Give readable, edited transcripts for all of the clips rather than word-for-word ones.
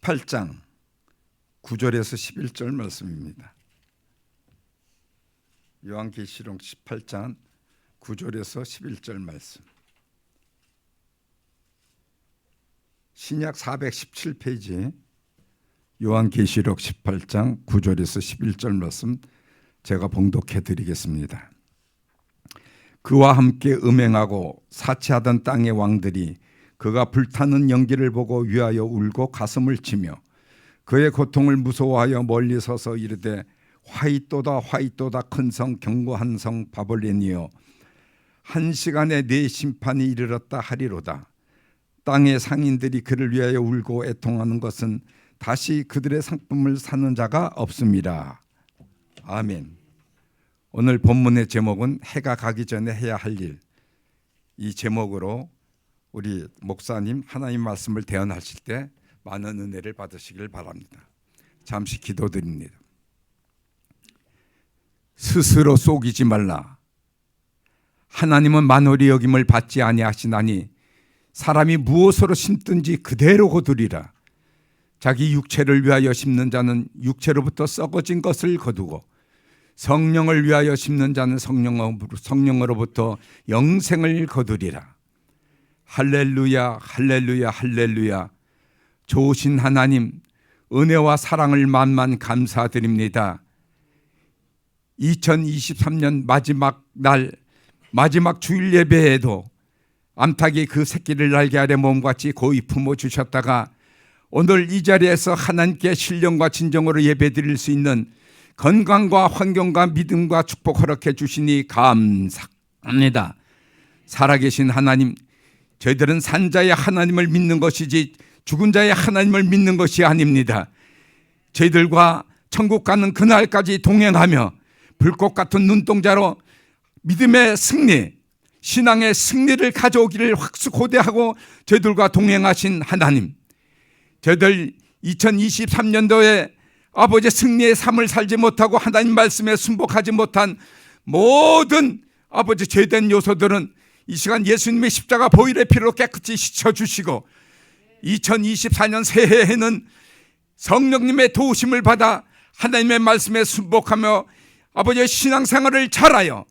18장 9절에서 11절 말씀입니다. 요한계시록 18장 9절에서 11절 말씀. 신약 417페이지 요한계시록 18장 9절에서 11절 말씀 제가 봉독해 드리겠습니다. 그와 함께 음행하고 사치하던 땅의 왕들이 그가 불타는 연기를 보고 위하여 울고 가슴을 치며 그의 고통을 무서워하여 멀리 서서 이르되 화이또다 화이또다 큰 성 견고한 성 바벨론이여 한 시간에 네 심판이 이르렀다 하리로다. 땅의 상인들이 그를 위하여 울고 애통하는 것은 다시 그들의 상품을 사는 자가 없음이라. 아멘. 오늘 본문의 제목은 해가 가기 전에 해야 할 일. 이 제목으로 우리 목사님 하나님 말씀을 대언하실 때 많은 은혜를 받으시길 바랍니다. 잠시 기도드립니다. 스스로 속이지 말라. 하나님은 만홀히 여김을 받지 아니하시나니 사람이 무엇으로 심든지 그대로 거두리라. 자기 육체를 위하여 심는 자는 육체로부터 썩어진 것을 거두고 성령을 위하여 심는 자는 성령으로부터 영생을 거두리라. 할렐루야 할렐루야 할렐루야. 좋으신 하나님 은혜와 사랑을 만만 감사드립니다. 2023년 마지막 날 마지막 주일 예배에도 암탉이 그 새끼를 날개 아래 몸같이 고이 품어 주셨다가 오늘 이 자리에서 하나님께 신령과 진정으로 예배드릴 수 있는 건강과 환경과 믿음과 축복 허락해 주시니 감사합니다. 살아계신 하나님, 저희들은 산자의 하나님을 믿는 것이지 죽은 자의 하나님을 믿는 것이 아닙니다. 저희들과 천국 가는 그날까지 동행하며 불꽃 같은 눈동자로 믿음의 승리, 신앙의 승리를 가져오기를 확고대하고 저희들과 동행하신 하나님, 저희들 2023년도에 아버지의 승리의 삶을 살지 못하고 하나님 말씀에 순복하지 못한 모든 아버지 죄된 요소들은 이 시간 예수님의 십자가 보혈의 피로 깨끗이 씻어주시고 2024년 새해에는 성령님의 도우심을 받아 하나님의 말씀에 순복하며 아버지의 신앙생활을 잘하여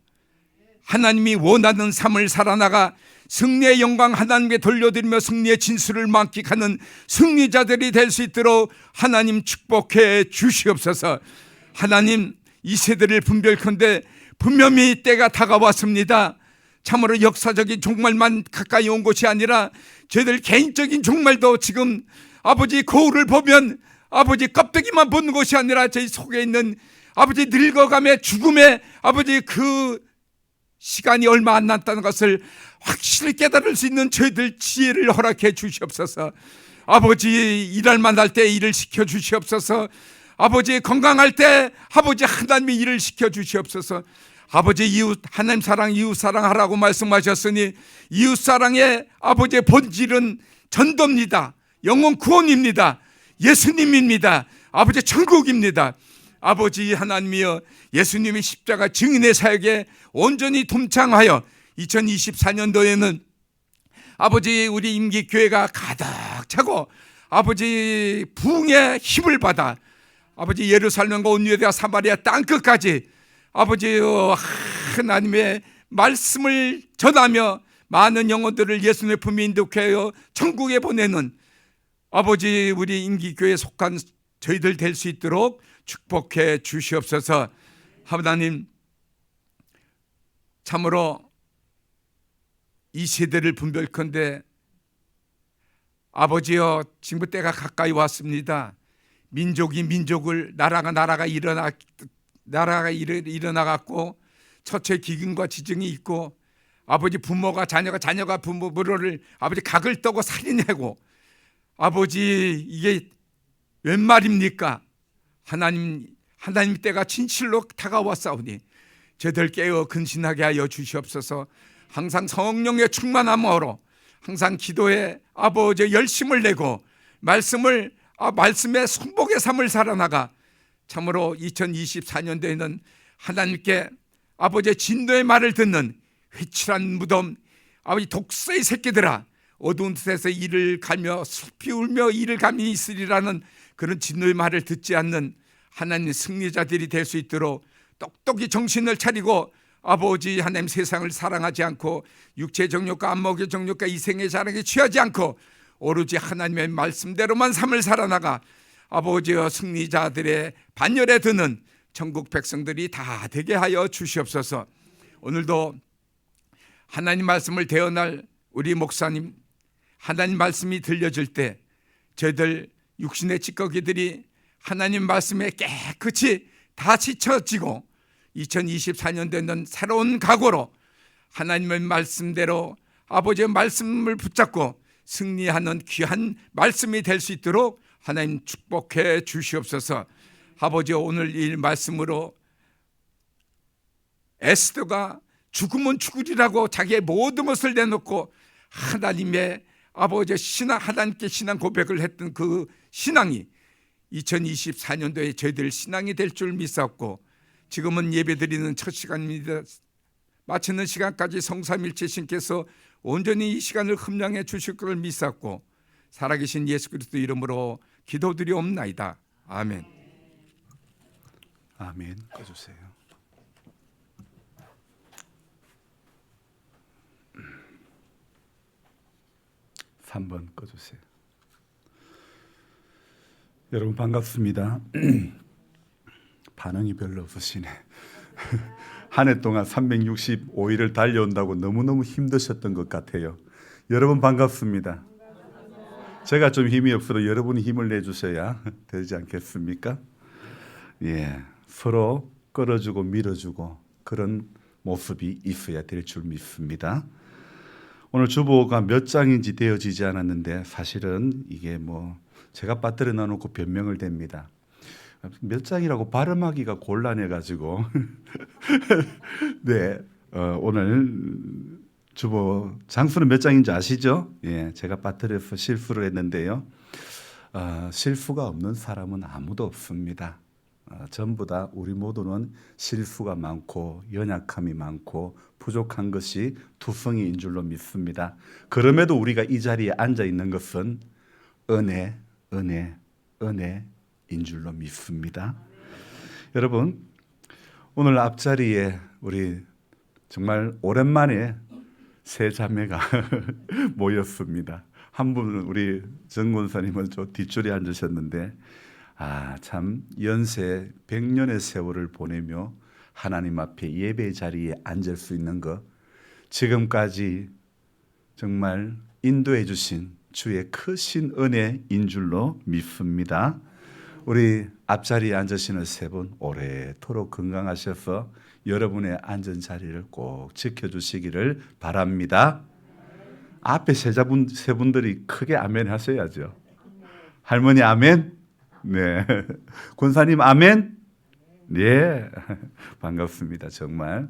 하나님이 원하는 삶을 살아나가 승리의 영광 하나님께 돌려드리며 승리의 진수를 만끽하는 승리자들이 될 수 있도록 하나님 축복해 주시옵소서. 하나님 이 세대를 분별컨대 분명히 때가 다가왔습니다. 참으로 역사적인 종말만 가까이 온 것이 아니라 저희들 개인적인 종말도 지금 아버지 거울을 보면 아버지 껍데기만 보는 것이 아니라 저희 속에 있는 아버지 늙어감의 죽음의 아버지 그 시간이 얼마 안 남았다는 것을 확실히 깨달을 수 있는 저희들 지혜를 허락해 주시옵소서. 아버지 일할 만할 때 일을 시켜 주시옵소서. 아버지 건강할 때 아버지 하나님의 일을 시켜 주시옵소서. 아버지 이웃 하나님 사랑 이웃 사랑하라고 말씀하셨으니 이웃 사랑의 아버지의 본질은 전도입니다. 영혼 구원입니다. 예수님입니다. 아버지 천국입니다. 아버지 하나님이여 예수님의 십자가 증인의 사역에 온전히 동참하여 2024년도에는 아버지 우리 임기교회가 가득 차고 아버지 부흥의 힘을 받아 아버지 예루살렘과 온유대와 사마리아 땅끝까지 아버지 하나님의 말씀을 전하며 많은 영혼들을 예수님의 품에 인도하여 천국에 보내는 아버지 우리 임기교회에 속한 저희들 될 수 있도록 축복해 주시옵소서. 하나님 참으로 이 세대를 분별컨대 아버지여 지금 때가 가까이 왔습니다. 민족이 민족을 나라가 일어나갖고 처처의 기근과 지정이 있고 아버지 부모가 자녀가 부모를 아버지 각을 떠고 살인하고 아버지 이게 웬 말입니까? 하나님 때가 진실로 다가왔사오니 저들 깨어 근신하게 하여 주시옵소서. 항상 성령의 충만함으로 항상 기도에 아버지 열심을 내고 말씀의 순복의 삶을 살아나가 참으로 2024년도에는 하나님께 아버지의 진노의 말을 듣는 회칠한 무덤 아버지 독사의 새끼들아 어두운 데서 이를 갈며 슬피 울며 이를 감히 있으리라는 그런 진노의 말을 듣지 않는 하나님 승리자들이 될 수 있도록 똑똑히 정신을 차리고 아버지 하나님 세상을 사랑하지 않고 육체 정욕과 안목의 정욕과 이생의 자랑에 취하지 않고 오로지 하나님의 말씀대로만 삶을 살아나가 아버지여 승리자들의 반열에 드는 천국 백성들이 다 되게 하여 주시옵소서. 오늘도 하나님 말씀을 대언할 우리 목사님, 하나님 말씀이 들려질 때 저희들 육신의 찌꺼기들이 하나님 말씀에 깨끗이 다 씻어지고 2024년도에는 새로운 각오로 하나님의 말씀대로 아버지의 말씀을 붙잡고 승리하는 귀한 말씀이 될 수 있도록 하나님 축복해 주시옵소서. 아버지 오늘 이 말씀으로 에스더가 죽으면 죽으리라고 자기의 모든 것을 내놓고 하나님의 아버지 신앙, 하나님께 신앙 고백을 했던 그 신앙이 2024년도에 저희들 신앙이 될 줄 믿사옵고 지금은 예배드리는 첫 시간입니다. 마치는 시간까지 성삼일체 신께서 온전히 이 시간을 흠량해 주실 것을 믿사옵고 살아계신 예수 그리스도 이름으로 기도드리옵나이다. 아멘. 아멘. 꺼주세요. 한 번 꺼주세요. 여러분 반갑습니다. 반응이 별로 없으시네. 한 해 동안 365일을 달려온다고 너무너무 힘드셨던 것 같아요. 여러분 반갑습니다. 제가 좀 힘이 없어도 여러분이 힘을 내주셔야 되지 않겠습니까? 예, 서로 끌어주고 밀어주고 그런 모습이 있어야 될 줄 믿습니다. 오늘 주보가 몇 장인지 되어지지 않았는데 사실은 이게 뭐 제가 빠뜨려 놔놓고 변명을 댑니다. 몇 장이라고 발음하기가 곤란해가지고 네, 오늘 주보 장수는 몇 장인지 아시죠? 예, 제가 빠뜨려서 실수를 했는데요. 실수가 없는 사람은 아무도 없습니다. 전부 다 우리 모두는 실수가 많고 연약함이 많고 부족한 것이 투성이인 줄로 믿습니다. 그럼에도 우리가 이 자리에 앉아 있는 것은 은혜인 줄로 믿습니다. 여러분 오늘 앞자리에 우리 정말 오랜만에 세 자매가 모였습니다. 한 분은 우리 정 권사님은 저 뒷줄에 앉으셨는데 참 연세 100년의 세월을 보내며 하나님 앞에 예배 자리에 앉을 수 있는 것 지금까지 정말 인도해 주신 주의 크신 은혜인 줄로 믿습니다. 우리 앞자리에 앉으시는 세 분 오래도록 건강하셔서 여러분의 앉은 자리를 꼭 지켜주시기를 바랍니다. 앞에 세 분들이 크게 아멘 하셔야죠. 할머니 아멘. 네, 권사님 아멘. 네, 반갑습니다. 정말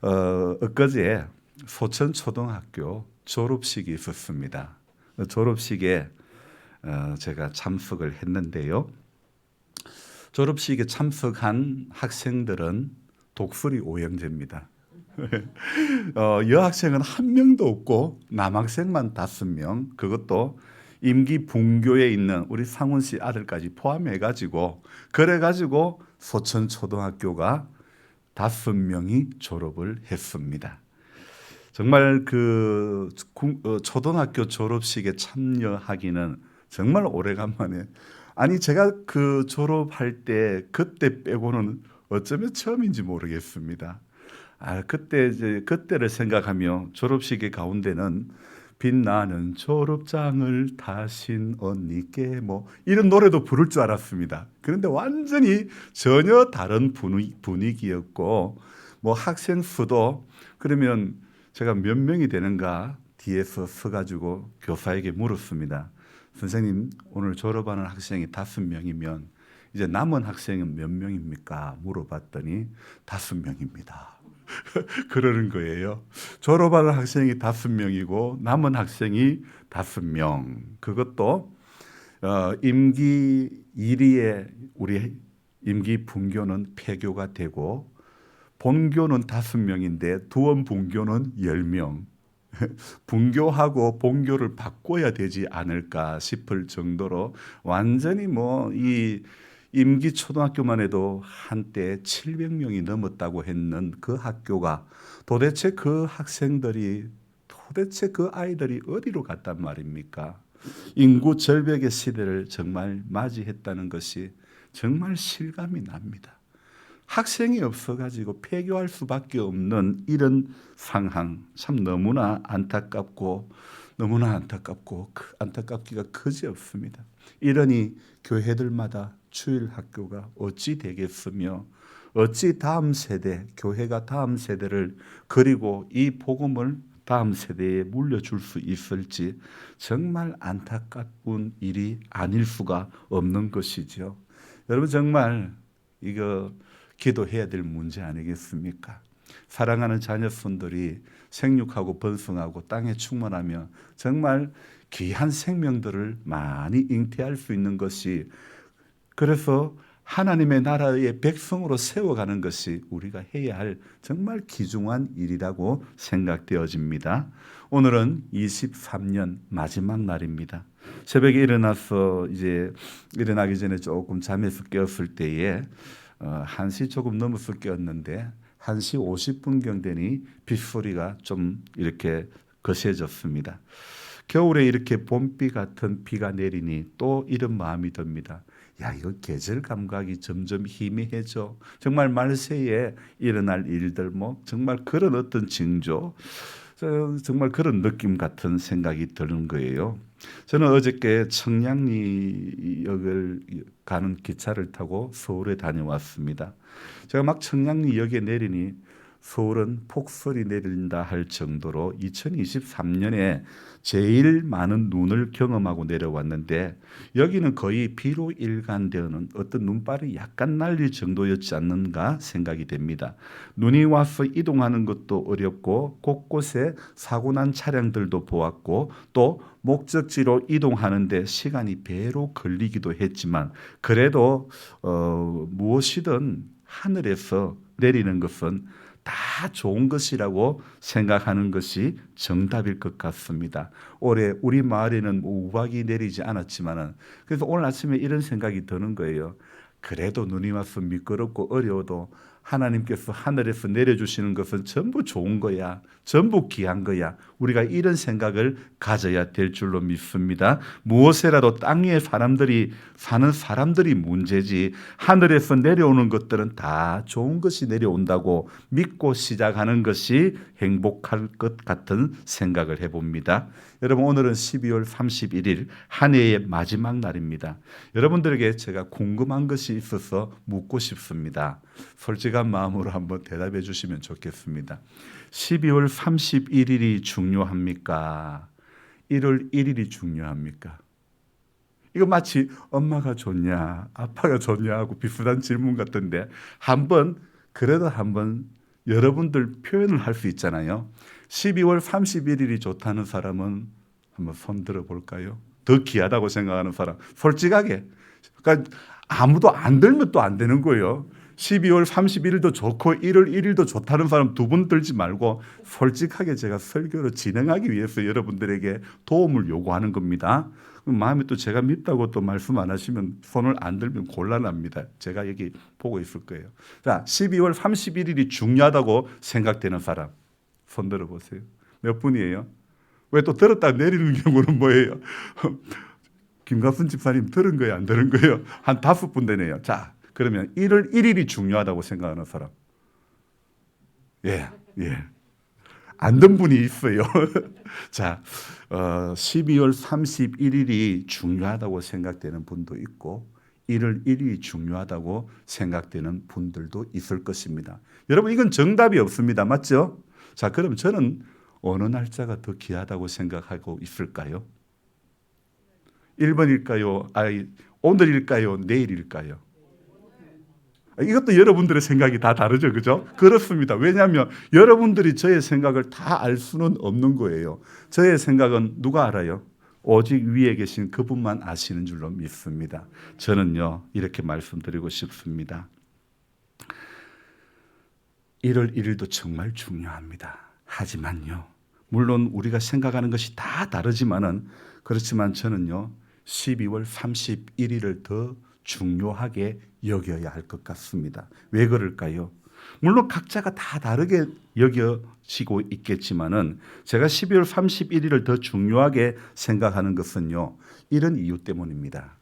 엊그제 소천초등학교 졸업식이 있었습니다. 졸업식에 제가 참석을 했는데요. 졸업식에 참석한 학생들은 독수리 오형제입니다. 여학생은 한 명도 없고 남학생만 5명, 그것도 임기 분교에 있는 우리 상훈 씨 아들까지 포함해가지고 그래가지고 소천초등학교가 5명이 졸업을 했습니다. 정말 그 초등학교 졸업식에 참여하기는 정말 오래간만에 아니 제가 그 졸업할 때 그때 빼고는 어쩌면 처음인지 모르겠습니다. 그때를 생각하며 졸업식의 가운데는 빛나는 졸업장을 타신 언니께 뭐 이런 노래도 부를 줄 알았습니다. 그런데 완전히 전혀 다른 분위기였고 뭐 학생 수도 그러면 제가 몇 명이 되는가 뒤에서 서가지고 교사에게 물었습니다. 선생님 오늘 졸업하는 학생이 5명이면 이제 남은 학생은 몇 명입니까? 물어봤더니 5명입니다. 그러는 거예요. 졸업하는 학생이 5명이고 남은 학생이 5명. 그것도 임기 1위에 우리 임기 분교는 폐교가 되고 본교는 5명인데 두원 분교는 10명. 분교하고 본교를 바꿔야 되지 않을까 싶을 정도로 완전히 이 임기 초등학교만 해도 한때 700명이 넘었다고 했는 그 학교가 도대체 그 아이들이 어디로 갔단 말입니까? 인구 절벽의 시대를 정말 맞이했다는 것이 정말 실감이 납니다. 학생이 없어가지고 폐교할 수밖에 없는 이런 상황, 참 너무나 안타깝고 안타깝기가 그지없습니다. 이러니 교회들마다 주일 학교가 어찌 되겠으며 어찌 다음 세대, 교회가 다음 세대를 그리고 이 복음을 다음 세대에 물려줄 수 있을지 정말 안타까운 일이 아닐 수가 없는 것이죠. 여러분 정말 이거 기도해야 될 문제 아니겠습니까? 사랑하는 자녀분들이 생육하고 번성하고 땅에 충만하며 정말 귀한 생명들을 많이 잉태할 수 있는 것이, 그래서 하나님의 나라의 백성으로 세워가는 것이 우리가 해야 할 정말 귀중한 일이라고 생각되어집니다. 오늘은 23년 마지막 날입니다. 새벽에 일어나서 이제 일어나기 전에 조금 잠에서 깨었을 때에 1시 조금 넘어서 깨었는데 1시 50분경 되니 빗소리가 좀 이렇게 거세졌습니다. 겨울에 이렇게 봄비 같은 비가 내리니 또 이런 마음이 듭니다. 야, 이거 계절 감각이 점점 희미해져. 정말 말세에 일어날 일들, 정말 그런 어떤 징조, 정말 그런 느낌 같은 생각이 드는 거예요. 저는 어저께 청량리역을 가는 기차를 타고 서울에 다녀왔습니다. 제가 막 청량리역에 내리니 서울은 폭설이 내린다 할 정도로 2023년에 제일 많은 눈을 경험하고 내려왔는데 여기는 거의 비로 일관되는 어떤 눈발이 약간 날릴 정도였지 않는가 생각이 됩니다. 눈이 와서 이동하는 것도 어렵고 곳곳에 사고 난 차량들도 보았고 또 목적지로 이동하는데 시간이 배로 걸리기도 했지만 그래도 무엇이든 하늘에서 내리는 것은 다 좋은 것이라고 생각하는 것이 정답일 것 같습니다. 올해 우리 마을에는 우박이 내리지 않았지만은 그래서 오늘 아침에 이런 생각이 드는 거예요. 그래도 눈이 와서 미끄럽고 어려워도 하나님께서 하늘에서 내려주시는 것은 전부 좋은 거야. 전부 귀한 거야. 우리가 이런 생각을 가져야 될 줄로 믿습니다. 무엇이라도 땅 위에 사람들이 사는 사람들이 문제지 하늘에서 내려오는 것들은 다 좋은 것이 내려온다고 믿고 시작하는 것이 행복할 것 같은 생각을 해봅니다. 여러분 오늘은 12월 31일 한 해의 마지막 날입니다. 여러분들에게 제가 궁금한 것이 있어서 묻고 싶습니다. 솔직한 마음으로 한번 대답해 주시면 좋겠습니다. 12월 31일이 중요합니까? 1월 1일이 중요합니까? 이거 마치 엄마가 좋냐 아빠가 좋냐 하고 비슷한 질문 같은데 그래도 한번 여러분들 표현을 할 수 있잖아요. 12월 31일이 좋다는 사람은 한번 손 들어볼까요? 더 귀하다고 생각하는 사람 솔직하게. 그러니까 아무도 안 들면 또 안 되는 거예요. 12월 31일도 좋고 1월 1일도 좋다는 사람 두 분 들지 말고 솔직하게 제가 설교를 진행하기 위해서 여러분들에게 도움을 요구하는 겁니다. 마음에 또 제가 밉다고 또 말씀 안 하시면 손을 안 들면 곤란합니다. 제가 여기 보고 있을 거예요. 자, 12월 31일이 중요하다고 생각되는 사람 손 들어보세요. 몇 분이에요? 왜 또 들었다 내리는 경우는 뭐예요? 김갑순 집사님 들은 거예요? 안 들은 거예요? 한 5분 되네요. 자, 그러면 1월 1일이 중요하다고 생각하는 사람. 예. 안 든 분이 있어요. 자, 12월 31일이 중요하다고 생각되는 분도 있고 1월 1일이 중요하다고 생각되는 분들도 있을 것입니다. 여러분 이건 정답이 없습니다. 맞죠? 자, 그럼 저는 어느 날짜가 더 귀하다고 생각하고 있을까요? 1번일까요? 오늘일까요? 내일일까요? 이것도 여러분들의 생각이 다 다르죠. 그죠? 그렇습니다. 왜냐하면 여러분들이 저의 생각을 다 알 수는 없는 거예요. 저의 생각은 누가 알아요? 오직 위에 계신 그분만 아시는 줄로 믿습니다. 저는요, 이렇게 말씀드리고 싶습니다. 1월 1일도 정말 중요합니다. 하지만요, 물론 우리가 생각하는 것이 다 다르지만은 그렇지만 저는요 12월 31일을 더 중요하게 여겨야 할 것 같습니다. 왜 그럴까요? 물론 각자가 다 다르게 여겨지고 있겠지만은 제가 12월 31일을 더 중요하게 생각하는 것은요 이런 이유 때문입니다.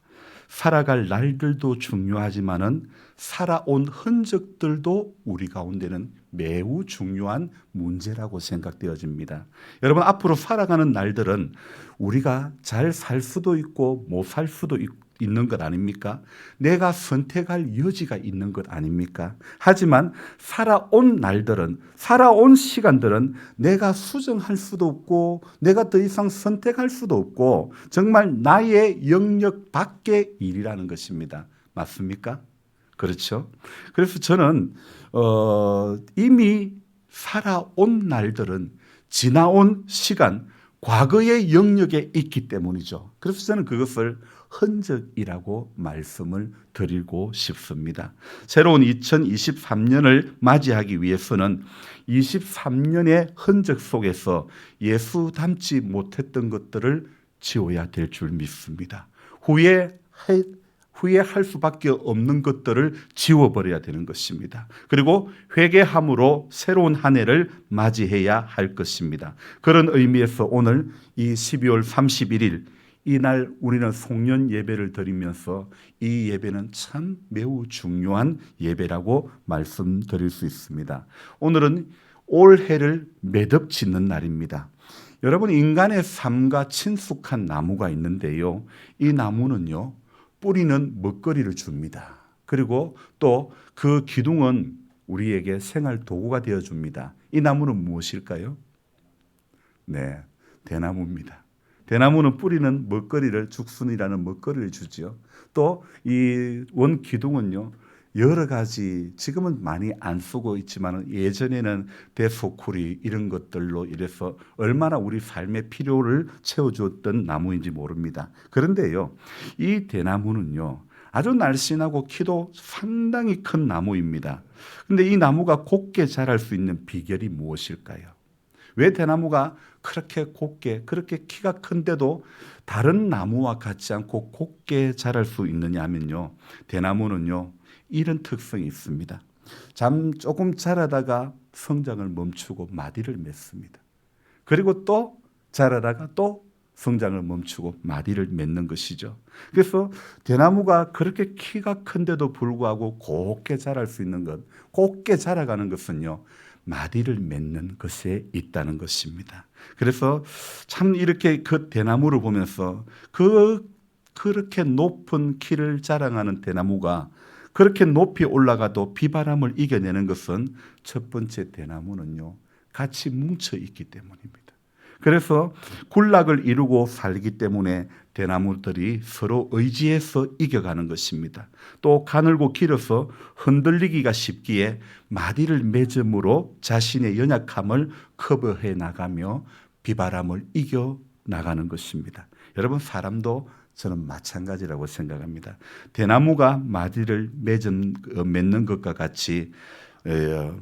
살아갈 날들도 중요하지만은 살아온 흔적들도 우리 가운데는 매우 중요한 문제라고 생각되어집니다. 여러분 앞으로 살아가는 날들은 우리가 잘 살 수도 있고 못 살 수도 있는 것 아닙니까? 내가 선택할 여지가 있는 것 아닙니까? 하지만 살아온 날들은, 살아온 시간들은 내가 수정할 수도 없고 내가 더 이상 선택할 수도 없고 정말 나의 영역 밖의 일이라는 것입니다. 맞습니까? 그렇죠? 그래서 저는 이미 살아온 날들은 지나온 시간, 과거의 영역에 있기 때문이죠. 그래서 저는 그것을 흔적이라고 말씀을 드리고 싶습니다. 새로운 2023년을 맞이하기 위해서는 23년의 흔적 속에서 예수 닮지 못했던 것들을 지워야 될 줄 믿습니다. 후회할 수밖에 없는 것들을 지워버려야 되는 것입니다. 그리고 회개함으로 새로운 한 해를 맞이해야 할 것입니다. 그런 의미에서 오늘 이 12월 31일 이날 우리는 송년 예배를 드리면서 이 예배는 참 매우 중요한 예배라고 말씀드릴 수 있습니다. 오늘은 올해를 매듭짓는 날입니다. 여러분 인간의 삶과 친숙한 나무가 있는데요. 이 나무는요. 뿌리는 먹거리를 줍니다. 그리고 또 그 기둥은 우리에게 생활 도구가 되어줍니다. 이 나무는 무엇일까요? 네, 대나무입니다. 대나무는 뿌리는 먹거리를 죽순이라는 먹거리를 주지요. 또 이 원기둥은요. 여러 가지 지금은 많이 안 쓰고 있지만 예전에는 대소쿠리 이런 것들로 이래서 얼마나 우리 삶의 필요를 채워주었던 나무인지 모릅니다. 그런데요. 이 대나무는요. 아주 날씬하고 키도 상당히 큰 나무입니다. 그런데 이 나무가 곱게 자랄 수 있는 비결이 무엇일까요? 왜 대나무가 그렇게 곱게 그렇게 키가 큰데도 다른 나무와 같지 않고 곱게 자랄 수 있느냐 하면요. 대나무는요. 이런 특성이 있습니다. 조금 자라다가 성장을 멈추고 마디를 맺습니다. 그리고 또 자라다가 또 성장을 멈추고 마디를 맺는 것이죠. 그래서 대나무가 그렇게 키가 큰데도 불구하고 곱게 자랄 수 있는 것, 곱게 자라가는 것은요. 마디를 맺는 것에 있다는 것입니다. 그래서 참 이렇게 그 대나무를 보면서 그렇게 높은 키를 자랑하는 대나무가 그렇게 높이 올라가도 비바람을 이겨내는 것은 첫 번째 대나무는요. 같이 뭉쳐 있기 때문입니다. 그래서 군락을 이루고 살기 때문에 대나무들이 서로 의지해서 이겨가는 것입니다. 또 가늘고 길어서 흔들리기가 쉽기에 마디를 맺음으로 자신의 연약함을 커버해 나가며 비바람을 이겨 나가는 것입니다. 여러분 사람도 저는 마찬가지라고 생각합니다. 대나무가 마디를 맺는 것과 같이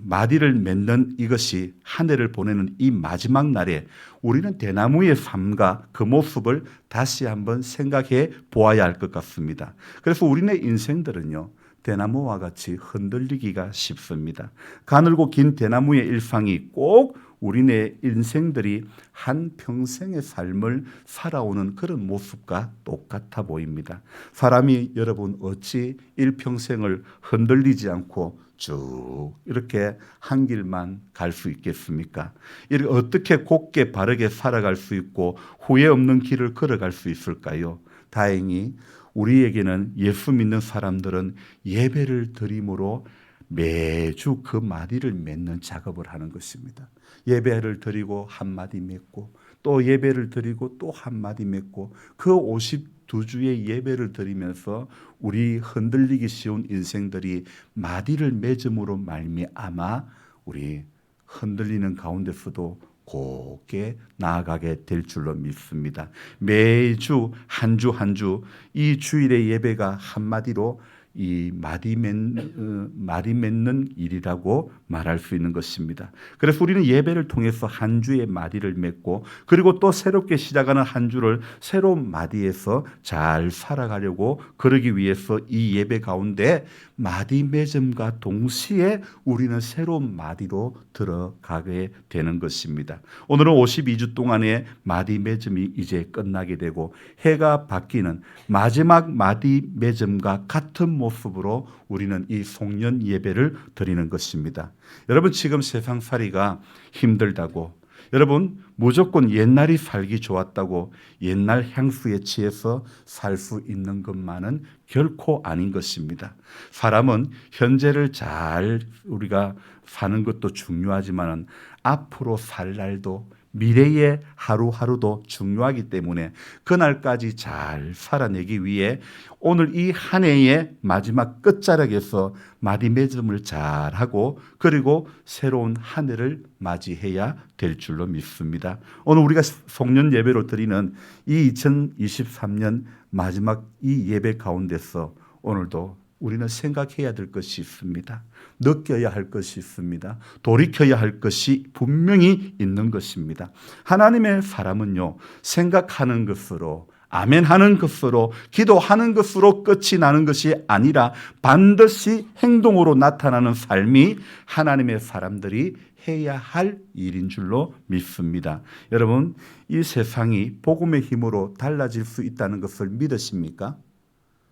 마디를 맺는 이것이 한 해를 보내는 이 마지막 날에 우리는 대나무의 삶과 그 모습을 다시 한번 생각해 보아야 할 것 같습니다. 그래서 우리네 인생들은요. 대나무와 같이 흔들리기가 쉽습니다. 가늘고 긴 대나무의 일상이 꼭 우리네 인생들이 한 평생의 삶을 살아오는 그런 모습과 똑같아 보입니다. 사람이 여러분 어찌 일평생을 흔들리지 않고 쭉 이렇게 한 길만 갈 수 있겠습니까? 이렇게 어떻게 곱게 바르게 살아갈 수 있고 후회 없는 길을 걸어갈 수 있을까요? 다행히 우리에게는 예수 믿는 사람들은 예배를 드림으로 매주 그 마디를 맺는 작업을 하는 것입니다. 예배를 드리고 한마디 맺고 또 예배를 드리고 또 한마디 맺고 그 52주의 예배를 드리면서 우리 흔들리기 쉬운 인생들이 마디를 맺음으로 말미암아 우리 흔들리는 가운데서도 곱게 나아가게 될 줄로 믿습니다. 매주 한 주 한 주 이 주일의 예배가 한마디로 이 마디 맺는 일이라고 말할 수 있는 것입니다. 그래서 우리는 예배를 통해서 한 주의 마디를 맺고 그리고 또 새롭게 시작하는 한 주를 새로운 마디에서 잘 살아가려고 그러기 위해서 이 예배 가운데 마디 맺음과 동시에 우리는 새로운 마디로 들어가게 되는 것입니다. 오늘은 52주 동안의 마디 맺음이 이제 끝나게 되고 해가 바뀌는 마지막 마디 맺음과 같은 모습으로 우리는 이 송년 예배를 드리는 것입니다. 여러분 지금 세상살이가 힘들다고 여러분 무조건 옛날이 살기 좋았다고 옛날 향수에 취해서 살 수 있는 것만은 결코 아닌 것입니다. 사람은 현재를 잘 우리가 사는 것도 중요하지만 앞으로 살 날도 미래의 하루하루도 중요하기 때문에 그날까지 잘 살아내기 위해 오늘 이 한 해의 마지막 끝자락에서 마디 맺음을 잘하고 그리고 새로운 한 해를 맞이해야 될 줄로 믿습니다. 오늘 우리가 송년 예배로 드리는 이 2023년 마지막 이 예배 가운데서 오늘도 우리는 생각해야 될 것이 있습니다. 느껴야 할 것이 있습니다. 돌이켜야 할 것이 분명히 있는 것입니다. 하나님의 사람은요, 생각하는 것으로 아멘하는 것으로 기도하는 것으로 끝이 나는 것이 아니라 반드시 행동으로 나타나는 삶이 하나님의 사람들이 해야 할 일인 줄로 믿습니다. 여러분, 이 세상이 복음의 힘으로 달라질 수 있다는 것을 믿으십니까?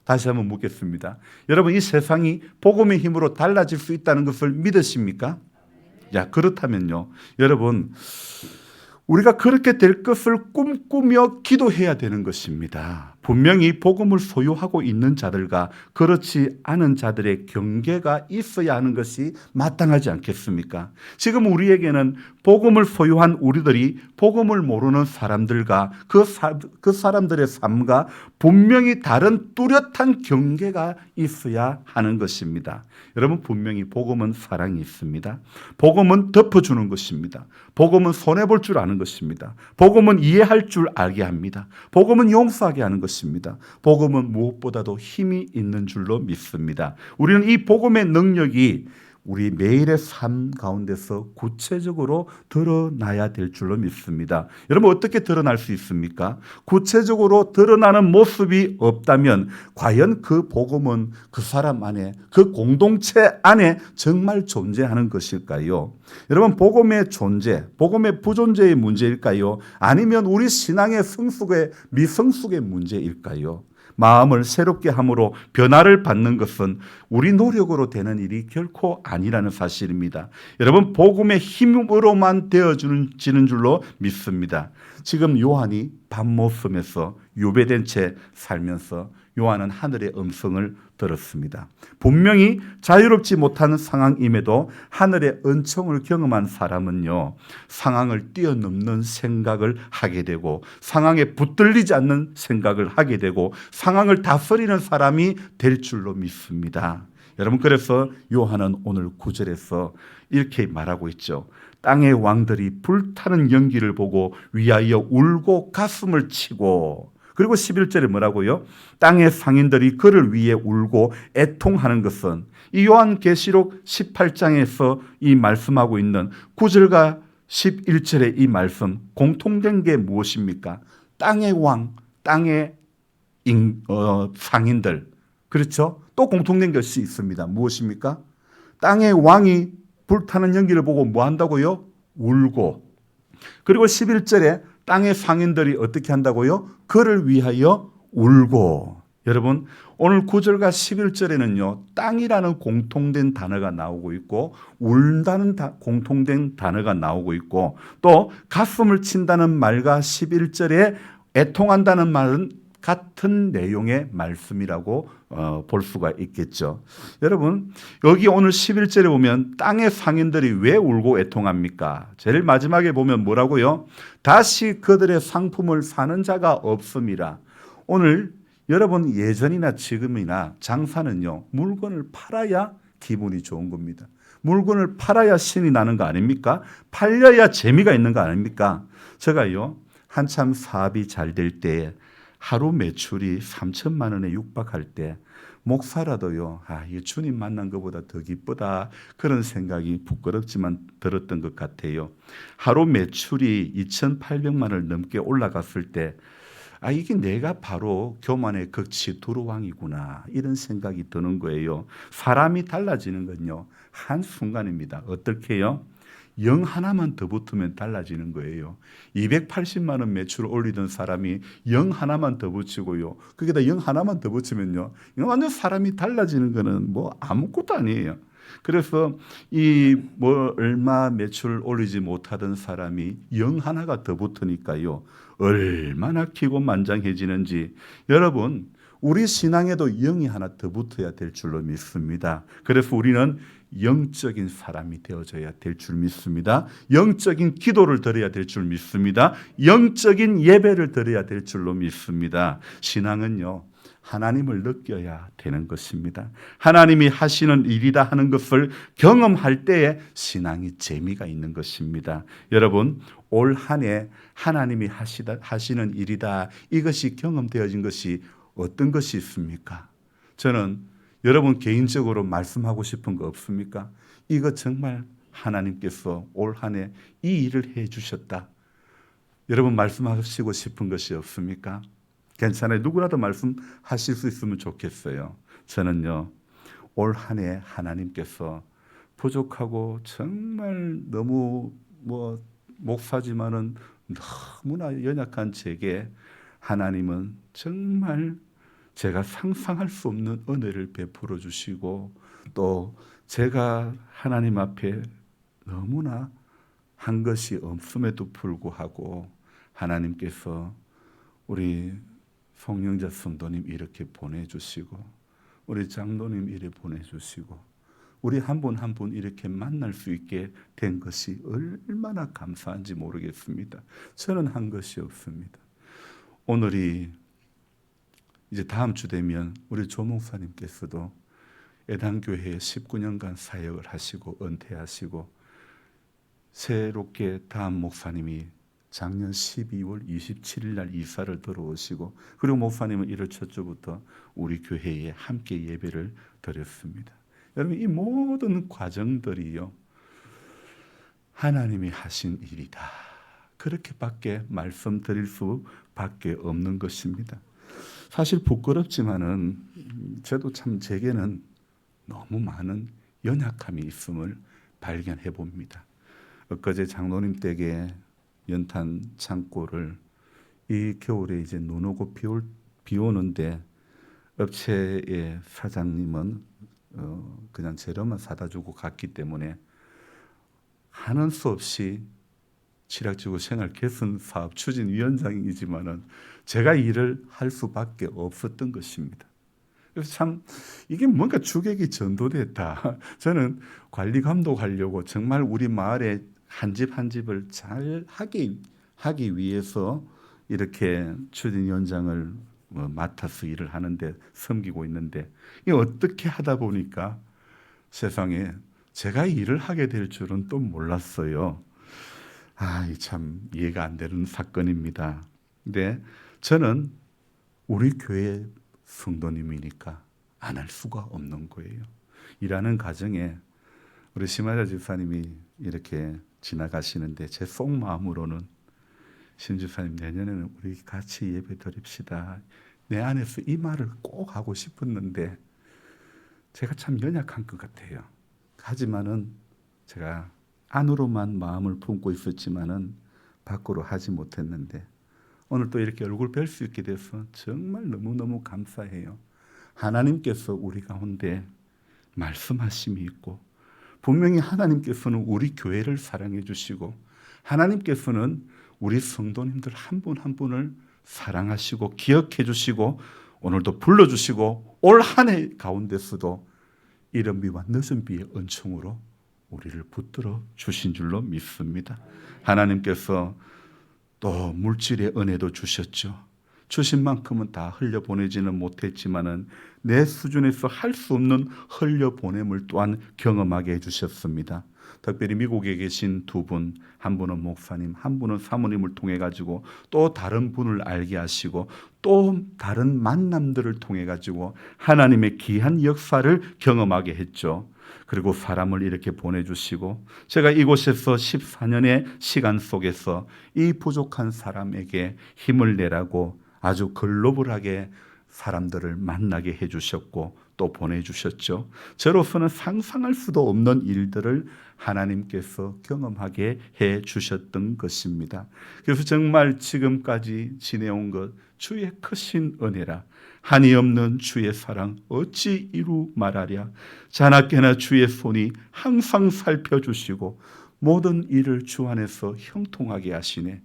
다시 한번 묻겠습니다. 여러분, 이 세상이 복음의 힘으로 달라질 수 있다는 것을 믿으십니까? 야, 그렇다면요. 여러분, 우리가 그렇게 될 것을 꿈꾸며 기도해야 되는 것입니다. 분명히 복음을 소유하고 있는 자들과 그렇지 않은 자들의 경계가 있어야 하는 것이 마땅하지 않겠습니까? 지금 우리에게는 복음을 소유한 우리들이 복음을 모르는 사람들과 그 사람들의 삶과 분명히 다른 뚜렷한 경계가 있어야 하는 것입니다. 여러분, 분명히 복음은 사랑이 있습니다. 복음은 덮어주는 것입니다. 복음은 손해볼 줄 아는 것입니다. 복음은 이해할 줄 알게 합니다. 복음은 용서하게 하는 것입니다. 복음은 무엇보다도 힘이 있는 줄로 믿습니다. 우리는 이 복음의 능력이 우리 매일의 삶 가운데서 구체적으로 드러나야 될 줄로 믿습니다. 여러분, 어떻게 드러날 수 있습니까? 구체적으로 드러나는 모습이 없다면 과연 그 복음은 그 사람 안에, 그 공동체 안에 정말 존재하는 것일까요? 여러분, 복음의 존재, 복음의 부존재의 문제일까요? 아니면 우리 신앙의 성숙의 미성숙의 문제일까요? 마음을 새롭게 함으로 변화를 받는 것은 우리 노력으로 되는 일이 결코 아니라는 사실입니다. 여러분, 복음의 힘으로만 되어지는 줄로 믿습니다. 지금 요한이 밤모섬에서 유배된 채 살면서 요한은 하늘의 음성을 들었습니다. 분명히 자유롭지 못한 상황임에도 하늘의 은총을 경험한 사람은요, 상황을 뛰어넘는 생각을 하게 되고 상황에 붙들리지 않는 생각을 하게 되고 상황을 다스리는 사람이 될 줄로 믿습니다. 여러분, 그래서 요한은 오늘 9절에서 이렇게 말하고 있죠. 땅의 왕들이 불타는 연기를 보고 위하여 울고 가슴을 치고, 그리고 11절에 뭐라고요? 땅의 상인들이 그를 위해 울고 애통하는 것은, 이 요한계시록 18장에서 이 말씀하고 있는 9절과 11절의 이 말씀, 공통된 게 무엇입니까? 땅의 왕, 땅의 상인들, 그렇죠? 또 공통된 것이 있습니다. 무엇입니까? 땅의 왕이 불타는 연기를 보고 뭐 한다고요? 울고. 그리고 11절에 땅의 상인들이 어떻게 한다고요? 그를 위하여 울고. 여러분, 오늘 9절과 11절에는요, 땅이라는 공통된 단어가 나오고 있고 울다는 공통된 단어가 나오고 있고 또 가슴을 친다는 말과 11절에 애통한다는 말은 같은 내용의 말씀이라고 볼 수가 있겠죠. 여러분, 여기 오늘 11절에 보면 땅의 상인들이 왜 울고 애통합니까? 제일 마지막에 보면 뭐라고요? 다시 그들의 상품을 사는 자가 없음이라. 오늘 여러분, 예전이나 지금이나 장사는요, 물건을 팔아야 기분이 좋은 겁니다. 물건을 팔아야 신이 나는 거 아닙니까? 팔려야 재미가 있는 거 아닙니까? 제가요, 한참 사업이 잘 될 때 하루 매출이 3천만 원에 육박할 때 목사라도요, 이 주님 만난 것보다 더 기쁘다. 그런 생각이 부끄럽지만 들었던 것 같아요. 하루 매출이 2,800만 원을 넘게 올라갔을 때, 이게 내가 바로 교만의 극치 두루왕이구나. 이런 생각이 드는 거예요. 사람이 달라지는 건요, 한순간입니다. 어떻게요? 0 하나만 더 붙으면 달라지는 거예요. 280만 원 매출을 올리던 사람이 0 하나만 더 붙이고요. 거기다 0 하나만 더 붙이면요, 이거 완전 사람이 달라지는 거는 뭐 아무것도 아니에요. 그래서 얼마 매출 올리지 못하던 사람이 0 하나가 더 붙으니까요, 얼마나 기고만장해지는지. 여러분, 우리 신앙에도 0이 하나 더 붙어야 될 줄로 믿습니다. 그래서 우리는 영적인 사람이 되어져야 될 줄 믿습니다. 영적인 기도를 드려야 될 줄 믿습니다. 영적인 예배를 드려야 될 줄로 믿습니다. 신앙은요, 하나님을 느껴야 되는 것입니다. 하나님이 하시는 일이다 하는 것을 경험할 때에 신앙이 재미가 있는 것입니다. 여러분, 올 한 해 하나님이 하시는 일이다, 이것이 경험되어진 것이 어떤 것이 있습니까? 저는 여러분 개인적으로 말씀하고 싶은 거 없습니까? 이거 정말 하나님께서 올 한 해 이 일을 해 주셨다. 여러분 말씀하시고 싶은 것이 없습니까? 괜찮아요. 누구라도 말씀하실 수 있으면 좋겠어요. 저는요, 올 한 해 하나님께서 부족하고 정말 너무 목사지만은 너무나 연약한 제게 하나님은 정말 제가 상상할 수 없는 은혜를 베풀어 주시고, 또 제가 하나님 앞에 너무나 한 것이 없음에도 불구하고 하나님께서 우리 송영자 성도님 이렇게 보내주시고, 우리 장로님 이렇게 보내주시고, 우리 한 분 한 분 이렇게 만날 수 있게 된 것이 얼마나 감사한지 모르겠습니다. 저는 한 것이 없습니다. 오늘이 이제 다음 주 되면 우리 조 목사님께서도 애당교회에 19년간 사역을 하시고 은퇴하시고, 새롭게 다음 목사님이 작년 12월 27일 날 이사를 들어오시고, 그리고 목사님은 1월 첫 주부터 우리 교회에 함께 예배를 드렸습니다. 여러분, 이 모든 과정들이요, 하나님이 하신 일이다. 그렇게밖에 말씀드릴 수밖에 없는 것입니다. 사실 부끄럽지만은 저도 참 제게는 너무 많은 연약함이 있음을 발견해 봅니다. 엊그제 장로님 댁에 연탄 창고를 이 겨울에 이제 눈 오고 비 오는데 업체의 사장님은 그냥 재료만 사다 주고 갔기 때문에 하는 수 없이 칠학지구 생활 개선 사업 추진위원장이지만은 제가 일을 할 수밖에 없었던 것입니다. 그래서 참 이게 뭔가 주객이 전도됐다. 저는 관리 감독하려고 정말 우리 마을에 한 집 한 집을 잘 하기 위해서 이렇게 추진위원장을 맡아서 일을 하는데, 섬기고 있는데, 이 어떻게 하다 보니까 세상에 제가 일을 하게 될 줄은 또 몰랐어요. 참 이해가 안 되는 사건입니다. 근데 저는 우리 교회 성도님이니까 안 할 수가 없는 거예요. 일하는 과정에 우리 심하자 집사님이 이렇게 지나가시는데 제 속마음으로는, 심 집사님 내년에는 우리 같이 예배 드립시다. 내 안에서 이 말을 꼭 하고 싶었는데 제가 참 연약한 것 같아요. 하지만은 제가 안으로만 마음을 품고 있었지만은 밖으로 하지 못했는데, 오늘 또 이렇게 얼굴 뵐 수 있게 돼서 정말 너무너무 감사해요. 하나님께서 우리 가운데 말씀하심이 있고, 분명히 하나님께서는 우리 교회를 사랑해 주시고, 하나님께서는 우리 성도님들 한 분 한 분을 사랑하시고 기억해 주시고, 오늘도 불러주시고, 올 한 해 가운데서도 이른 비와 늦은 비의 은총으로 우리를 붙들어 주신 줄로 믿습니다. 하나님께서 또 물질의 은혜도 주셨죠. 주신 만큼은 다 흘려보내지는 못했지만은 내 수준에서 할 수 없는 흘려보냄을 또한 경험하게 해주셨습니다. 특별히 미국에 계신 두 분, 한 분은 목사님, 한 분은 사모님을 통해 가지고 또 다른 분을 알게 하시고 또 다른 만남들을 통해 가지고 하나님의 귀한 역사를 경험하게 했죠. 그리고 사람을 이렇게 보내주시고 제가 이곳에서 14년의 시간 속에서 이 부족한 사람에게 힘을 내라고 아주 글로벌하게 사람들을 만나게 해주셨고 또 보내주셨죠. 저로서는 상상할 수도 없는 일들을 하나님께서 경험하게 해주셨던 것입니다. 그래서 정말 지금까지 지내온 것 주의 크신 은혜라. 한이 없는 주의 사랑 어찌 이루 말하랴. 자나깨나 주의 손이 항상 살펴주시고 모든 일을 주 안에서 형통하게 하시네.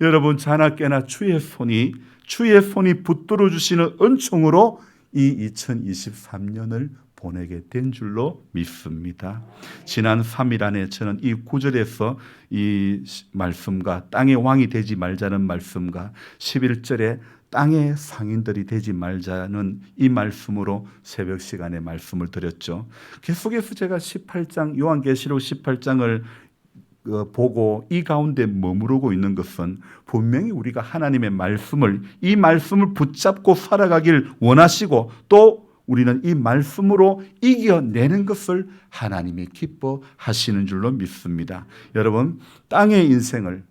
여러분, 자나깨나 주의 손이 붙들어 주시는 은총으로 이 2023년을 보내게 된 줄로 믿습니다. 지난 3일 안에 저는 이 9절에서 이 말씀과 땅의 왕이 되지 말자는 말씀과 11절에 땅의 상인들이 되지 말자는 이 말씀으로 새벽 시간에 말씀을 드렸죠. 계속해서 제가 18장 요한계시록 18장을 보고 이 가운데 머무르고 있는 것은 분명히 우리가 하나님의 말씀을 이 말씀을 붙잡고 살아가길 원하시고 또 우리는 이 말씀으로 이겨내는 것을 하나님이 기뻐하시는 줄로 믿습니다. 여러분, 땅의 인생을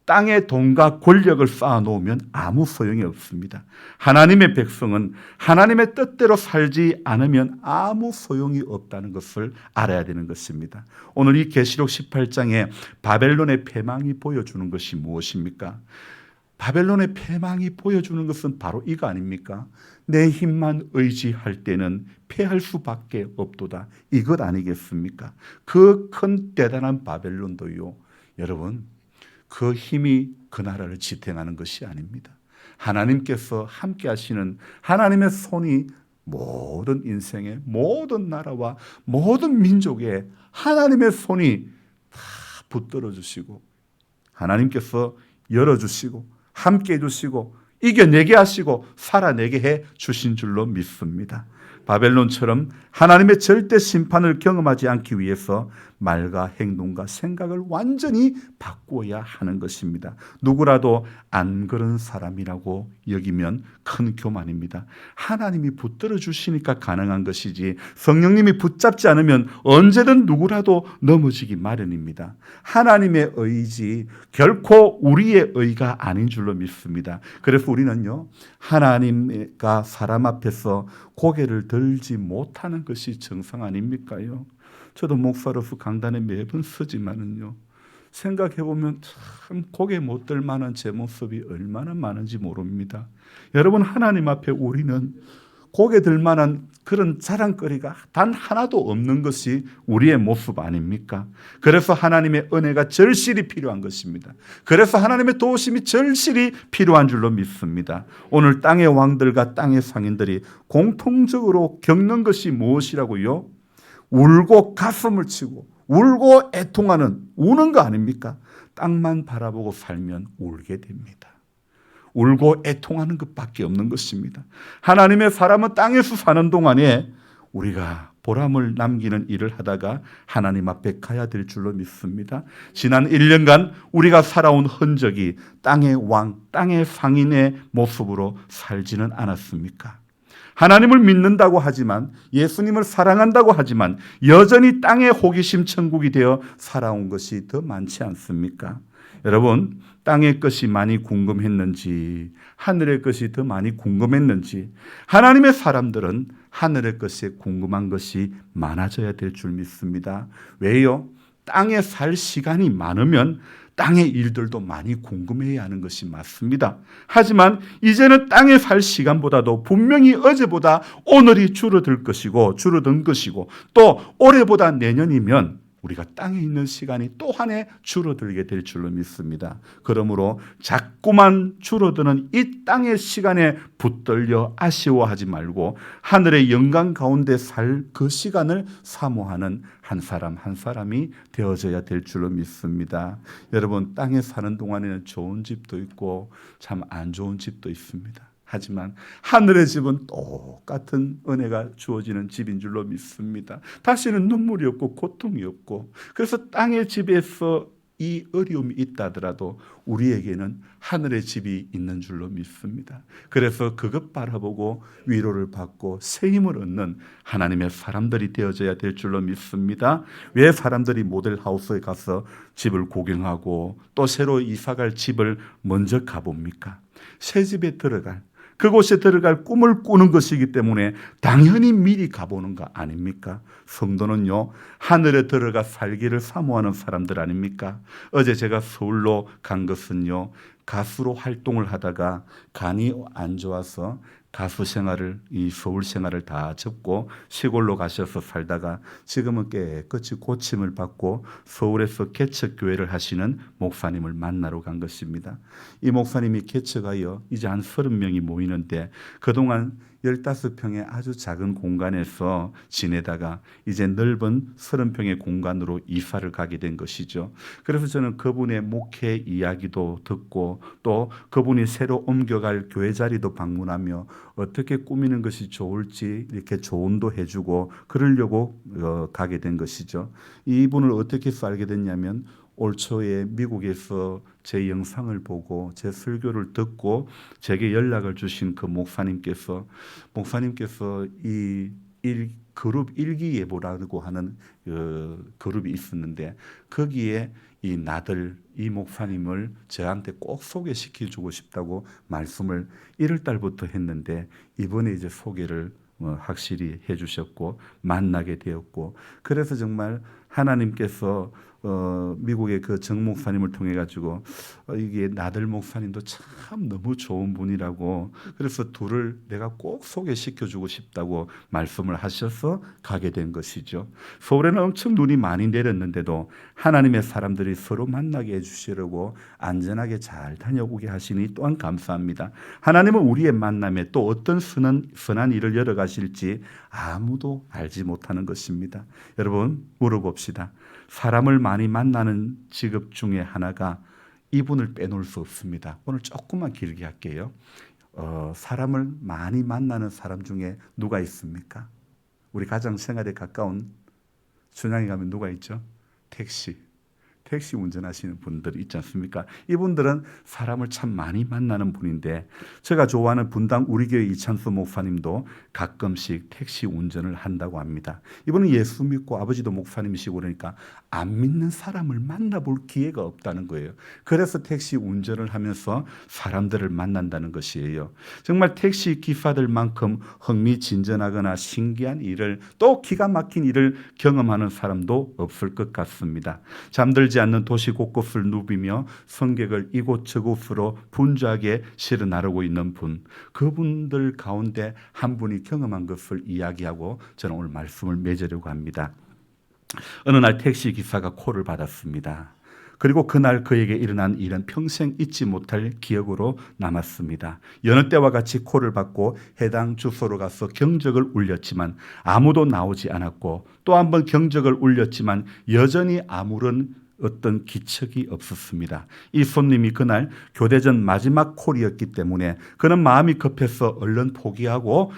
땅에 돈과 권력을 쌓아놓으면 아무 소용이 없습니다. 하나님의 백성은 하나님의 뜻대로 살지 않으면 아무 소용이 없다는 것을 알아야 되는 것입니다. 오늘 이 계시록 18장에 바벨론의 패망이 보여주는 것이 무엇입니까? 바벨론의 패망이 보여주는 것은 바로 이거 아닙니까? 내 힘만 의지할 때는 패할 수밖에 없도다. 이것 아니겠습니까? 그 큰 대단한 바벨론도요, 여러분, 그 힘이 그 나라를 지탱하는 것이 아닙니다. 하나님께서 함께 하시는 하나님의 손이 모든 인생의 모든 나라와 모든 민족에 하나님의 손이 다 붙들어 주시고 하나님께서 열어주시고 함께 해주시고 이겨내게 하시고 살아내게 해 주신 줄로 믿습니다. 바벨론처럼 하나님의 절대 심판을 경험하지 않기 위해서 말과 행동과 생각을 완전히 바꾸어야 하는 것입니다. 누구라도 안 그런 사람이라고 여기면 큰 교만입니다. 하나님이 붙들어 주시니까 가능한 것이지 성령님이 붙잡지 않으면 언제든 누구라도 넘어지기 마련입니다. 하나님의 의지 결코 우리의 의가 아닌 줄로 믿습니다. 그래서 우리는요, 하나님과 사람 앞에서 고개를 들지 못하는 것이 정상 아닙니까요? 저도 목사로서 강단에 매번 서지만은요, 생각해보면 참 고개 못 들 만한 제 모습이 얼마나 많은지 모릅니다. 여러분, 하나님 앞에 우리는 고개 들 만한 그런 자랑거리가 단 하나도 없는 것이 우리의 모습 아닙니까? 그래서 하나님의 은혜가 절실히 필요한 것입니다. 그래서 하나님의 도우심이 절실히 필요한 줄로 믿습니다. 오늘 땅의 왕들과 땅의 상인들이 공통적으로 겪는 것이 무엇이라고요? 울고 가슴을 치고 울고 애통하는, 우는 거 아닙니까? 땅만 바라보고 살면 울게 됩니다. 울고 애통하는 것밖에 없는 것입니다. 하나님의 사람은 땅에서 사는 동안에 우리가 보람을 남기는 일을 하다가 하나님 앞에 가야 될 줄로 믿습니다. 지난 1년간 우리가 살아온 흔적이 땅의 왕, 땅의 상인의 모습으로 살지는 않았습니까? 하나님을 믿는다고 하지만, 예수님을 사랑한다고 하지만 여전히 땅의 호기심 천국이 되어 살아온 것이 더 많지 않습니까? 여러분, 땅의 것이 많이 궁금했는지 하늘의 것이 더 많이 궁금했는지, 하나님의 사람들은 하늘의 것에 궁금한 것이 많아져야 될 줄 믿습니다. 왜요? 땅에 살 시간이 많으면 땅의 일들도 많이 궁금해야 하는 것이 맞습니다. 하지만 이제는 땅에 살 시간보다도 분명히 어제보다 오늘이 줄어든 것이고 또 올해보다 내년이면 우리가 땅에 있는 시간이 또 한 해 줄어들게 될 줄로 믿습니다. 그러므로 자꾸만 줄어드는 이 땅의 시간에 붙들려 아쉬워하지 말고 하늘의 영광 가운데 살 그 시간을 사모하는 한 사람 한 사람이 되어져야 될 줄로 믿습니다. 여러분, 땅에 사는 동안에는 좋은 집도 있고 참 안 좋은 집도 있습니다. 하지만 하늘의 집은 똑같은 은혜가 주어지는 집인 줄로 믿습니다. 다시는 눈물이 없고 고통이 없고, 그래서 땅의 집에서 이 어려움이 있다 하더라도 우리에게는 하늘의 집이 있는 줄로 믿습니다. 그래서 그것 바라보고 위로를 받고 새 힘을 얻는 하나님의 사람들이 되어져야 될 줄로 믿습니다. 왜 사람들이 모델하우스에 가서 집을 구경하고 또 새로 이사갈 집을 먼저 가봅니까? 새 집에 들어갈, 그곳에 들어갈 꿈을 꾸는 것이기 때문에 당연히 미리 가보는 거 아닙니까? 성도는요, 하늘에 들어가 살기를 사모하는 사람들 아닙니까? 어제 제가 서울로 간 것은요, 가수로 활동을 하다가 간이 안 좋아서 가수 생활을, 이 서울 생활을 다 접고 시골로 가셔서 살다가 지금은 깨끗이 고침을 받고 서울에서 개척교회를 하시는 목사님을 만나러 간 것입니다. 이 목사님이 개척하여 이제 한 30명이 모이는데 그동안 15평의 아주 작은 공간에서 지내다가 이제 넓은 30평의 공간으로 이사를 가게 된 것이죠. 그래서 저는 그분의 목회 이야기도 듣고 또 그분이 새로 옮겨갈 교회 자리도 방문하며 어떻게 꾸미는 것이 좋을지 이렇게 조언도 해주고 그러려고 가게 된 것이죠. 이분을 어떻게 해서 알게 됐냐면 올 초에 미국에서 제 영상을 보고 제 설교를 듣고 제게 연락을 주신 그 목사님께서 이 그룹 일기예보라고 하는 그룹이 있었는데 거기에 이 목사님을 저한테 꼭 소개시켜 주고 싶다고 말씀을 1월 달부터 했는데 이번에 이제 소개를 확실히 해주셨고 만나게 되었고, 그래서 정말 하나님께서 미국의 그 정 목사님을 통해 가지고 이게 나들 목사님도 참 너무 좋은 분이라고, 그래서 둘을 내가 꼭 소개시켜 주고 싶다고 말씀을 하셔서 가게 된 것이죠. 서울에는 엄청 눈이 많이 내렸는데도 하나님의 사람들이 서로 만나게 해주시려고 안전하게 잘 다녀오게 하시니 또한 감사합니다. 하나님은 우리의 만남에 또 어떤 선한 일을 열어가실지 아무도 알지 못하는 것입니다. 여러분 물어봅시다. 사람을 많이 만나는 직업 중에 하나가 이분을 빼놓을 수 없습니다. 오늘 조금만 길게 할게요. 사람을 많이 만나는 사람 중에 누가 있습니까? 우리 가장 생활에 가까운 춘향에 가면 누가 있죠? 택시 운전하시는 분들 있지 않습니까? 이분들은 사람을 참 많이 만나는 분인데 제가 좋아하는 분당 우리교회 이찬수 목사님도 가끔씩 택시 운전을 한다고 합니다. 이분은 예수 믿고 아버지도 목사님이시고 그러니까 안 믿는 사람을 만나볼 기회가 없다는 거예요. 그래서 택시 운전을 하면서 사람들을 만난다는 것이에요. 정말 택시 기사들만큼 흥미진진하거나 신기한 일을 또 기가 막힌 일을 경험하는 사람도 없을 것 같습니다. 잠들지 않는 도시 곳곳을 누비며 성객을 이곳저곳으로 분주하게 실어 나르고 있는 분, 그분들 가운데 한 분이 경험한 것을 이야기하고 저는 오늘 말씀을 맺으려고 합니다. 어느 날 택시 기사가 콜을 받았습니다. 그리고 그날 그에게 일어난 일은 평생 잊지 못할 기억으로 남았습니다. 여느 때와 같이 콜을 받고 해당 주소로 가서 경적을 울렸지만 아무도 나오지 않았고 또 한 번 경적을 울렸지만 여전히 아무런 어떤 기척이 없었습니다. 이 손님이 그날 교대전 마지막 콜이었기 때문에 그는 마음이 급해서 얼른 포기하고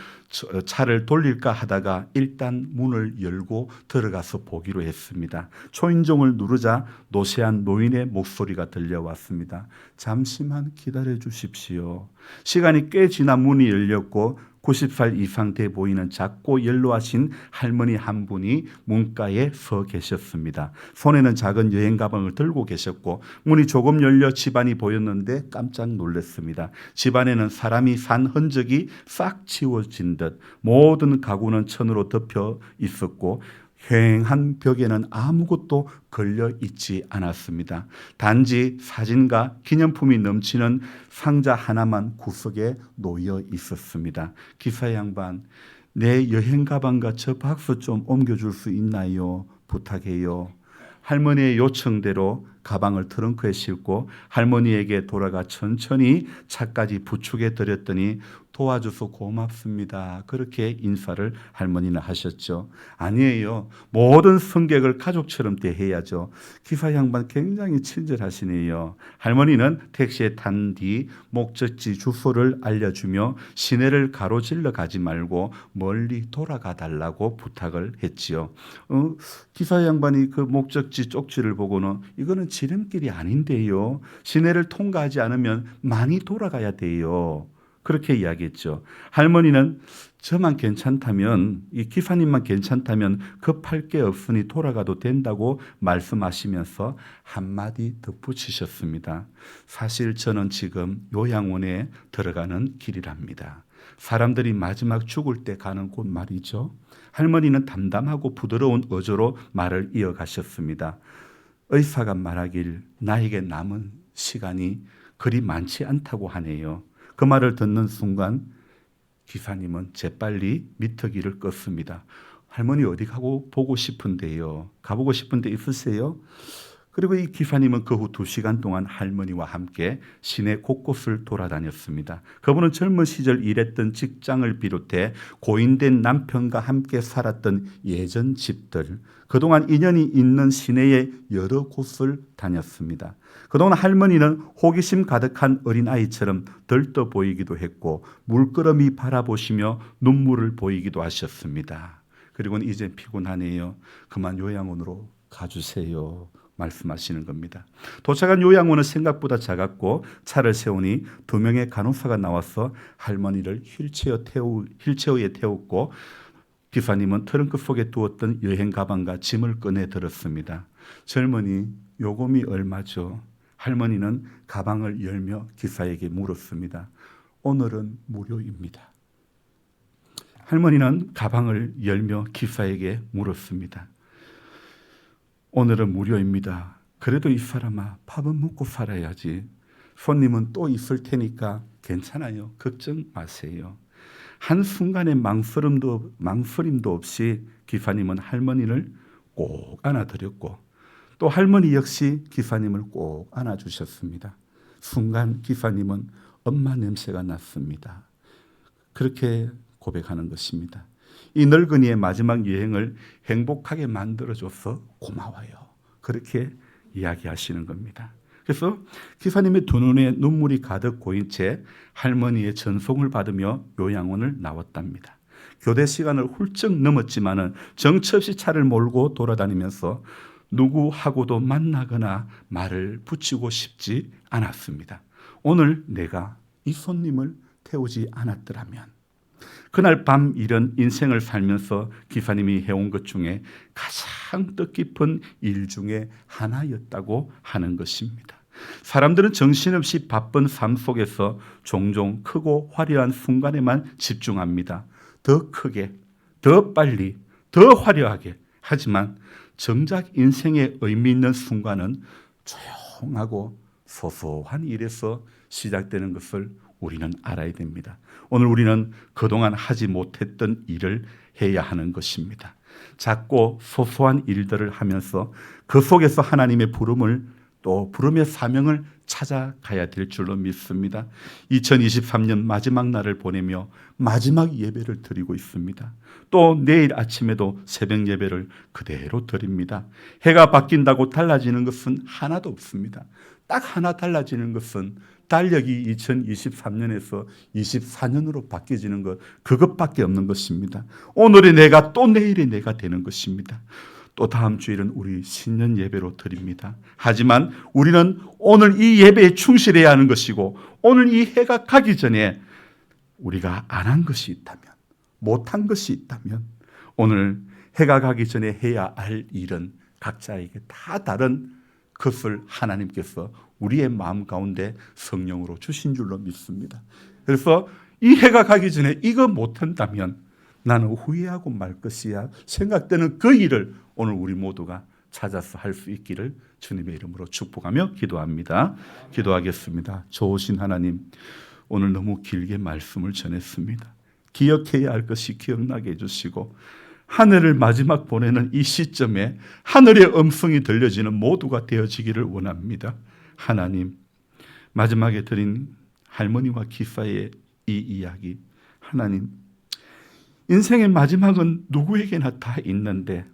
차를 돌릴까 하다가 일단 문을 열고 들어가서 보기로 했습니다. 초인종을 누르자 노쇠한 노인의 목소리가 들려왔습니다. 잠시만 기다려 주십시오. 시간이 꽤 지나 문이 열렸고 90살 이상 돼 보이는 작고 연로하신 할머니 한 분이 문가에 서 계셨습니다. 손에는 작은 여행 가방을 들고 계셨고 문이 조금 열려 집안이 보였는데 깜짝 놀랐습니다. 집안에는 사람이 산 흔적이 싹 지워진 듯 모든 가구는 천으로 덮여 있었고 휑한 벽에는 아무것도 걸려 있지 않았습니다. 단지 사진과 기념품이 넘치는 상자 하나만 구석에 놓여 있었습니다. 기사 양반, 내 여행 가방과 저 박스 좀 옮겨줄 수 있나요? 부탁해요. 할머니의 요청대로 가방을 트렁크에 싣고 할머니에게 돌아가 천천히 차까지 부축해 드렸더니 도와줘서 고맙습니다. 그렇게 인사를 할머니는 하셨죠. 아니에요. 모든 승객을 가족처럼 대해야죠. 기사 양반 굉장히 친절하시네요. 할머니는 택시에 탄 뒤 목적지 주소를 알려주며 시내를 가로질러 가지 말고 멀리 돌아가 달라고 부탁을 했지요. 기사 양반이 그 목적지 쪽지를 보고는 이거는 지름길이 아닌데요. 시내를 통과하지 않으면 많이 돌아가야 돼요. 그렇게 이야기했죠. 할머니는 저만 괜찮다면, 이 기사님만 괜찮다면 급할 게 없으니 돌아가도 된다고 말씀하시면서 한마디 덧붙이셨습니다. 사실 저는 지금 요양원에 들어가는 길이랍니다. 사람들이 마지막 죽을 때 가는 곳 말이죠. 할머니는 담담하고 부드러운 어조로 말을 이어가셨습니다. 의사가 말하길 나에게 남은 시간이 그리 많지 않다고 하네요. 그 말을 듣는 순간 기사님은 재빨리 미터기를 껐습니다. 할머니 어디 가고 보고 싶은데요. 가보고 싶은 데 있으세요? 그리고 이 기사님은 그 후 2시간 동안 할머니와 함께 시내 곳곳을 돌아다녔습니다. 그분은 젊은 시절 일했던 직장을 비롯해 고인된 남편과 함께 살았던 예전 집들, 그동안 인연이 있는 시내의 여러 곳을 다녔습니다. 그동안 할머니는 호기심 가득한 어린아이처럼 들떠 보이기도 했고 물끄러미 바라보시며 눈물을 보이기도 하셨습니다. 그리고는 이제 피곤하네요. 그만 요양원으로 가주세요. 말씀하시는 겁니다. 도착한 요양원은 생각보다 작았고 차를 세우니 2명의 간호사가 나와서 할머니를 휠체어에 태웠고 기사님은 트렁크 속에 두었던 여행 가방과 짐을 꺼내 들었습니다. 젊은이, 요금이 얼마죠? 할머니는 가방을 열며 기사에게 물었습니다. 오늘은 무료입니다. 할머니는 가방을 열며 기사에게 물었습니다. 오늘은 무료입니다. 그래도 이 사람아 밥은 먹고 살아야지. 손님은 또 있을 테니까 괜찮아요. 걱정 마세요. 한순간의 망설임도 없이 기사님은 할머니를 꼭 안아드렸고 또 할머니 역시 기사님을 꼭 안아주셨습니다. 순간 기사님은 엄마 냄새가 났습니다. 그렇게 고백하는 것입니다. 이 늙은이의 마지막 여행을 행복하게 만들어줘서 고마워요. 그렇게 이야기하시는 겁니다. 그래서 기사님의 두 눈에 눈물이 가득 고인 채 할머니의 전송을 받으며 요양원을 나왔답니다. 교대 시간을 훌쩍 넘었지만은 정처 없이 차를 몰고 돌아다니면서 누구하고도 만나거나 말을 붙이고 싶지 않았습니다. 오늘 내가 이 손님을 태우지 않았더라면 그날 밤 이런 인생을 살면서 기사님이 해온 것 중에 가장 뜻깊은 일 중에 하나였다고 하는 것입니다. 사람들은 정신없이 바쁜 삶 속에서 종종 크고 화려한 순간에만 집중합니다. 더 크게, 더 빨리, 더 화려하게. 하지만 정작 인생의 의미 있는 순간은 조용하고 소소한 일에서 시작되는 것을 우리는 알아야 됩니다. 오늘 우리는 그동안 하지 못했던 일을 해야 하는 것입니다. 작고 소소한 일들을 하면서 그 속에서 하나님의 부름을 또 부름의 사명을 찾아가야 될 줄로 믿습니다. 2023년 마지막 날을 보내며 마지막 예배를 드리고 있습니다. 또 내일 아침에도 새벽 예배를 그대로 드립니다. 해가 바뀐다고 달라지는 것은 하나도 없습니다. 딱 하나 달라지는 것은 달력이 2023년에서 24년으로 바뀌어지는 것, 그것밖에 없는 것입니다. 오늘의 내가 또 내일의 내가 되는 것입니다. 또 다음 주일은 우리 신년 예배로 드립니다. 하지만 우리는 오늘 이 예배에 충실해야 하는 것이고 오늘 이 해가 가기 전에 우리가 안 한 것이 있다면, 못한 것이 있다면 오늘 해가 가기 전에 해야 할 일은 각자에게 다 다른 것을 하나님께서 우리의 마음 가운데 성령으로 주신 줄로 믿습니다. 그래서 이 해가 가기 전에 이거 못한다면 나는 후회하고 말 것이야 생각되는 그 일을 오늘 우리 모두가 찾아서 할 수 있기를 주님의 이름으로 축복하며 기도합니다. 기도하겠습니다. 좋으신 하나님, 오늘 너무 길게 말씀을 전했습니다. 기억해야 할 것이 기억나게 해주시고 하늘을 마지막 보내는 이 시점에 하늘의 음성이 들려지는 모두가 되어지기를 원합니다. 하나님, 마지막에 드린 할머니와 기사의 이 이야기 하나님, 인생의 마지막은 누구에게나 다 있는데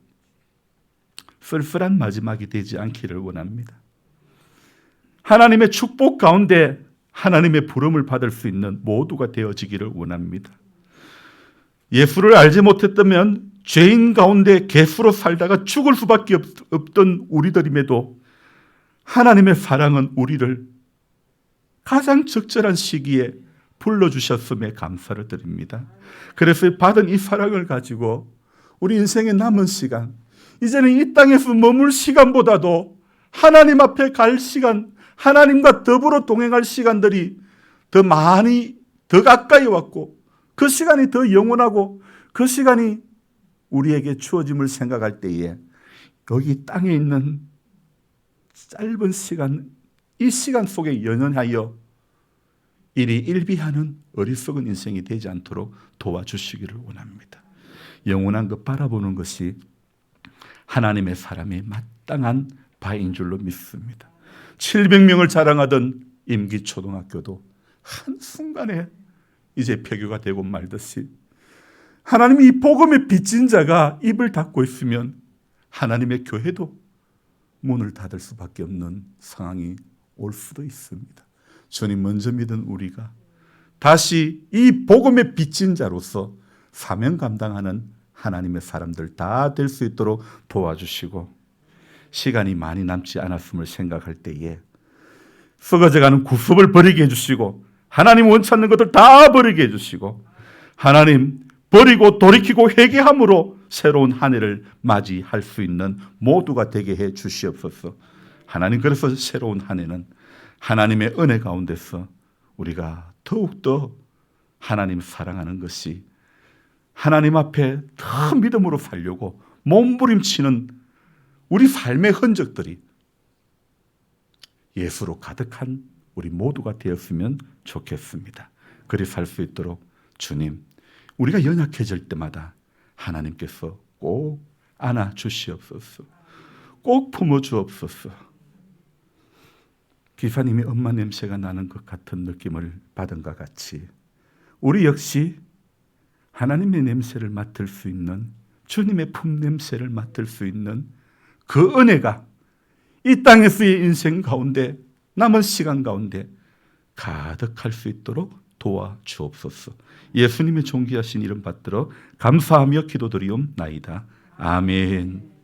쓸쓸한 마지막이 되지 않기를 원합니다. 하나님의 축복 가운데 하나님의 부름을 받을 수 있는 모두가 되어지기를 원합니다. 예수를 알지 못했다면 죄인 가운데 개수로 살다가 죽을 수밖에 없던 우리들임에도 하나님의 사랑은 우리를 가장 적절한 시기에 불러주셨음에 감사를 드립니다. 그래서 받은 이 사랑을 가지고 우리 인생의 남은 시간, 이제는 이 땅에서 머물 시간보다도 하나님 앞에 갈 시간, 하나님과 더불어 동행할 시간들이 더 많이, 더 가까이 왔고 그 시간이 더 영원하고 그 시간이 우리에게 주어짐을 생각할 때에 여기 땅에 있는 짧은 시간, 이 시간 속에 연연하여 일이 일비하는 어리석은 인생이 되지 않도록 도와주시기를 원합니다. 영원한 것 바라보는 것이 하나님의 사람의 마땅한 바인 줄로 믿습니다. 700명을 자랑하던 임기초등학교도 한순간에 이제 폐교가 되고 말듯이 하나님이 이 복음의 빚진 자가 입을 닫고 있으면 하나님의 교회도 문을 닫을 수밖에 없는 상황이 올 수도 있습니다. 주님 먼저 믿은 우리가 다시 이 복음의 빚진 자로서 사명 감당하는 하나님의 사람들 다 될 수 있도록 도와주시고, 시간이 많이 남지 않았음을 생각할 때에 썩어져가는 구습을 버리게 해주시고, 하나님 원치 않는 것들 다 버리게 해주시고, 하나님 버리고 돌이키고 회개함으로 새로운 한 해를 맞이할 수 있는 모두가 되게 해 주시옵소서. 하나님, 그래서 새로운 한 해는 하나님의 은혜 가운데서 우리가 더욱더 하나님 사랑하는 것이, 하나님 앞에 더 믿음으로 살려고 몸부림치는 우리 삶의 흔적들이 예수로 가득한 우리 모두가 되었으면 좋겠습니다. 그리 살 수 있도록 주님, 우리가 연약해질 때마다 하나님께서 꼭 안아주시옵소서. 꼭 품어주옵소서. 기사님이 엄마 냄새가 나는 것 같은 느낌을 받은 것 같이 우리 역시 하나님의 냄새를 맡을 수 있는, 주님의 품 냄새를 맡을 수 있는 그 은혜가 이 땅에서의 인생 가운데, 남은 시간 가운데 가득할 수 있도록 도와주옵소서. 예수님의 존귀하신 이름 받들어 감사하며 기도드리옵나이다. 아멘.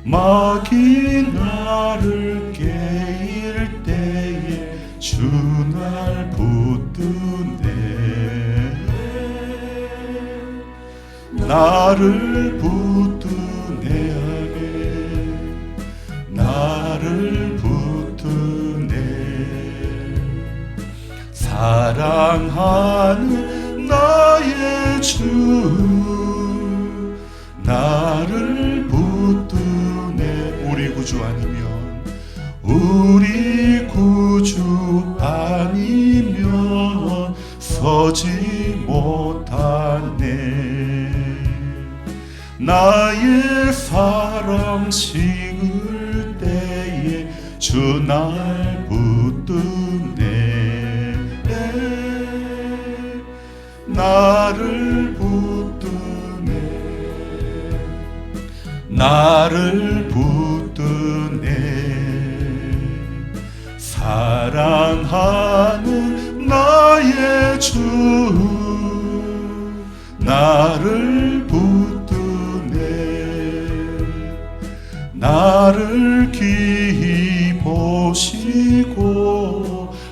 마귀 나를 깨일 때에 주 날 붙드네. 나를 붙드네. 나를 붙드네. 사랑하는 나의 주 나를 붙드네. 우리 구주 아니면, 우리 구주 아니면 서지 못하네. 나의 사랑 식을 때에 주 날 붙드네. 나를 붙드네. 나를 붙드네. 사랑하는 나의 주 나를 붙드네. 나를 기이 보시고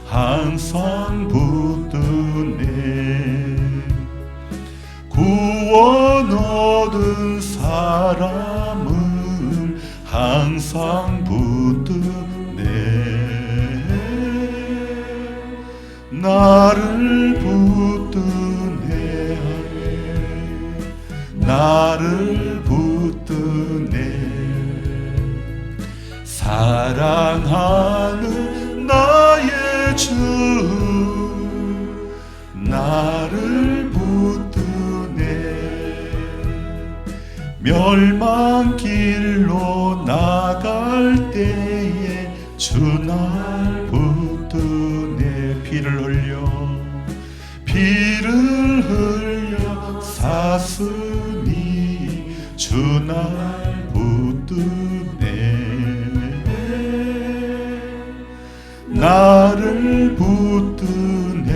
항상 붙드네. 구원 얻은 사람을 항상 붙드네. 나를 붙드네. 나를 붙드네. 사랑하는 나의 주 나를 붙드네 멸망길로 나갈 때에 주 날 붙드네 피를 흘려 사슴이 주 날 붙드네 나를 붙드네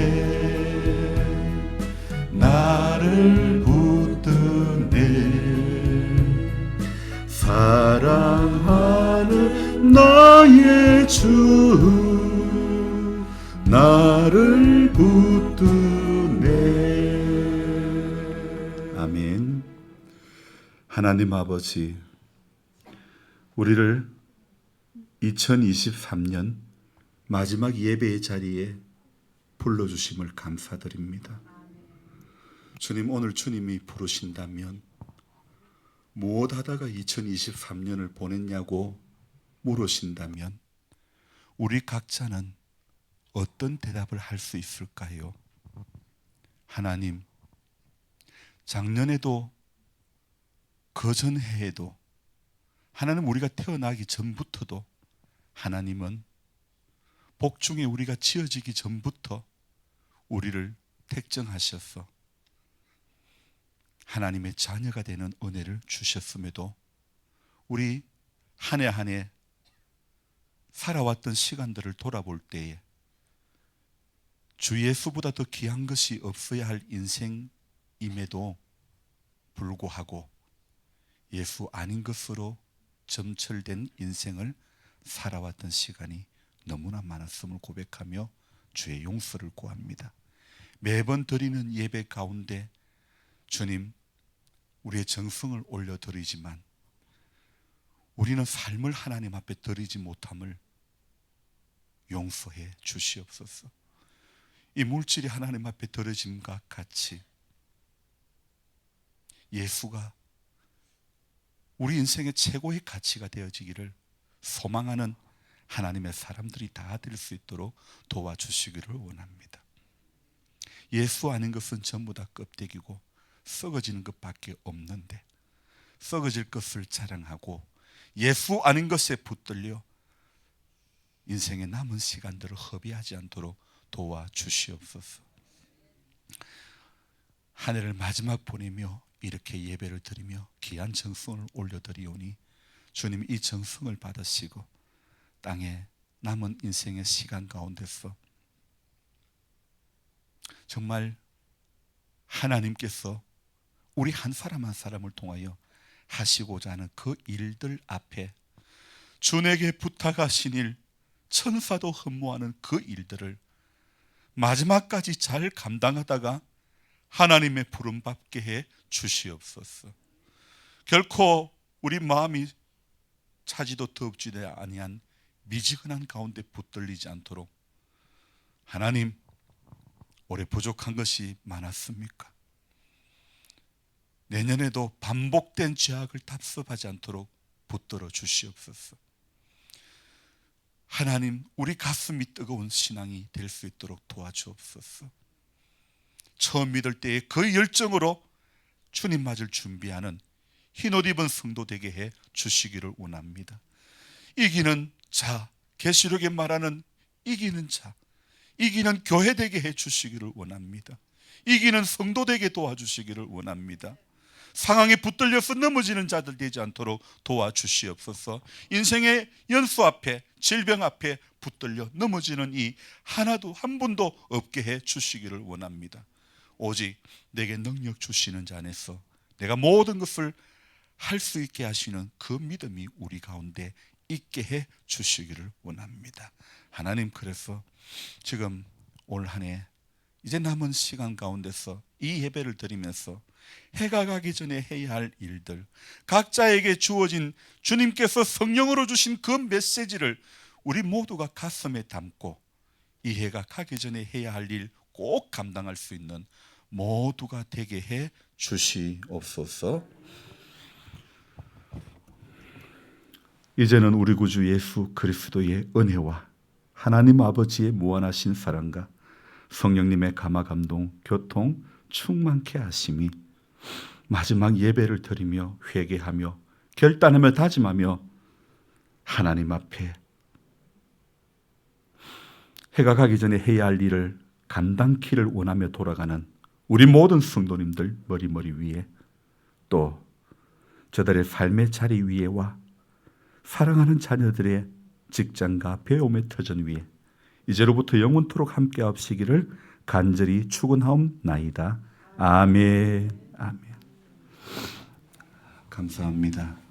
나를 붙드네 사랑하는 나의 주 나를 붙드네. 아멘. 하나님 아버지, 우리를 2023년 마지막 예배의 자리에 불러주심을 감사드립니다. 주님, 오늘 주님이 부르신다면 무엇 하다가 2023년을 보냈냐고 물으신다면 우리 각자는 어떤 대답을 할 수 있을까요? 하나님, 작년에도 그 전해에도 하나님 우리가 태어나기 전부터도 하나님은 복중에 우리가 지어지기 전부터 우리를 택정하셔서 하나님의 자녀가 되는 은혜를 주셨음에도 우리 한 해 한 해 살아왔던 시간들을 돌아볼 때에 주 예수보다 더 귀한 것이 없어야 할 인생임에도 불구하고 예수 아닌 것으로 점철된 인생을 살아왔던 시간이 너무나 많았음을 고백하며 주의 용서를 구합니다. 매번 드리는 예배 가운데 주님, 우리의 정성을 올려드리지만 우리는 삶을 하나님 앞에 드리지 못함을 용서해 주시옵소서. 이 물질이 하나님 앞에 드려짐과 같이 예수가 우리 인생의 최고의 가치가 되어지기를 소망하는 하나님의 사람들이 다 될 수 있도록 도와주시기를 원합니다. 예수 아닌 것은 전부 다 껍데기고 썩어지는 것밖에 없는데 썩어질 것을 자랑하고 예수 아닌 것에 붙들려 인생의 남은 시간들을 허비하지 않도록 도와주시옵소서. 한 해를 마지막 보내며 이렇게 예배를 드리며 귀한 정성을 올려드리오니 주님 이 정성을 받으시고 땅에 남은 인생의 시간 가운데서 정말 하나님께서 우리 한 사람 한 사람을 통하여 하시고자 하는 그 일들 앞에 주에게 부탁하신 일, 천사도 흠모하는 그 일들을 마지막까지 잘 감당하다가 하나님의 부름 받게 해 주시옵소서. 결코 우리 마음이 차지도 더럽지도 아니한 미지근한 가운데 붙들리지 않도록 하나님, 올해 부족한 것이 많았습니까? 내년에도 반복된 죄악을 답습하지 않도록 붙들어 주시옵소서. 하나님, 우리 가슴이 뜨거운 신앙이 될 수 있도록 도와주옵소서. 처음 믿을 때에 그 열정으로 주님 맞을 준비하는 흰옷 입은 성도 되게 해 주시기를 원합니다. 이기는 자, 계시록에 말하는 이기는 자, 이기는 교회 되게 해 주시기를 원합니다. 이기는 성도 되게 도와주시기를 원합니다. 상황에 붙들려서 넘어지는 자들 되지 않도록 도와주시옵소서. 인생의 연수 앞에, 질병 앞에 붙들려 넘어지는 이 하나도 한 분도 없게 해 주시기를 원합니다. 오직 내게 능력 주시는 자 안에서 내가 모든 것을 할 수 있게 하시는 그 믿음이 우리 가운데 있게 해 주시기를 원합니다. 하나님, 그래서 지금 올 한 해 이제 남은 시간 가운데서 이 예배를 드리면서 해가 가기 전에 해야 할 일들, 각자에게 주어진 주님께서 성령으로 주신 그 메시지를 우리 모두가 가슴에 담고 이 해가 가기 전에 해야 할 일 꼭 감당할 수 있는 모두가 되게 해 주시옵소서. 이제는 우리 구주 예수 그리스도의 은혜와 하나님 아버지의 무한하신 사랑과 성령님의 감화 감동 교통 충만케 하심이 마지막 예배를 드리며 회개하며 결단하며 다짐하며 하나님 앞에 해가 가기 전에 해야 할 일을 감당키를 원하며 돌아가는 우리 모든 성도님들 머리 위에, 또 저들의 삶의 자리 위에와 사랑하는 자녀들의 직장과 배움의 터전 위에 이제로부터 영원토록 함께 하시기를 간절히 축원하옵나이다. 아멘. 아멘. 감사합니다.